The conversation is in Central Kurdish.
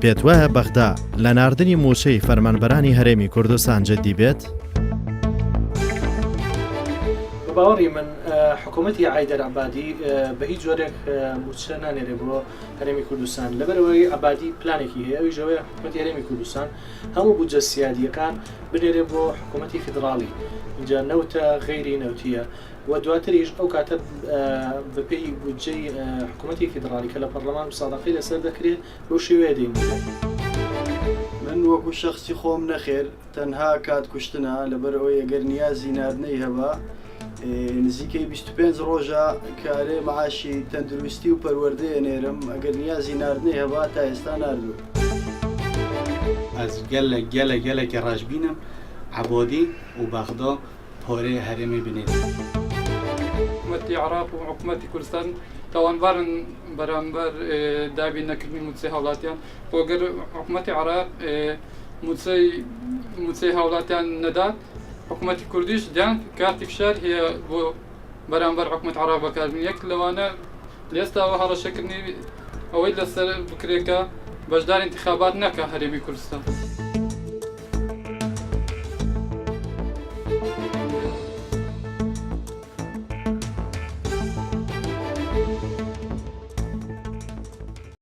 پێت وایە بەغدا لە ناردنی مووچەی فەرمانبەرانی هەرێمی کوردستان جددی بێت؟ باوەڕی من حکوومەتی عایدەر عەبادی بە هیچ جۆرێک موچە نانێرێ بۆ هەرێمی کوردستان لەبەرەوەی عەبادی پلانێکی هەیە ئەویش ئەوەیە حکوومەتی هەرێمی کوردستان هەموو بودجە سیادیەکان بنێرێ بۆ حکوومەتی فیدراڵی اینجا نەوتە غەیری نەوتیە و دواتریش ئەو کاتە بەپێی بودجەی حکوومەتی فیدراڵی کە لە پەرلەمان مسادەقەی لەسەر دەکرێت بەو شێوەیە دەینێت. من وەکو شخصی خۆم نەخێر تەنها کات کوشتنە لەبەرەوەی ئەگەر نیازی ناردنەی هەبە نزیکەی 25 ڕۆژە کارێ معاشی تەندروستی و پەروەردەیە نێرم ئەگەر نیازی ناردنەی هەبا تا ئێستا ناردوو. ئەس گەلێکی ڕاشبینم عەبادی و بەغدا پارەی هەرێمی بنێت. حکوومەتی عێراق و حکوومەتی کوردستان تاوانبارن بەرامبەر دابین نەکردنی موچەی هاوڵاتیان بۆ گەر حکوومەتی عێراق موچەی هاوڵاتیان نەدات حکوومەتی کوردیش دیان کارتی فشار هەیە بۆ بەرامبەر حکوومەت عێراق بەکاردن یەک لەوانە لێستاوە هەڕەشەکردنی ئەوەی لەسەر بکرێکە بەشدار انتخابات نەکە هەرێمی کوردستان.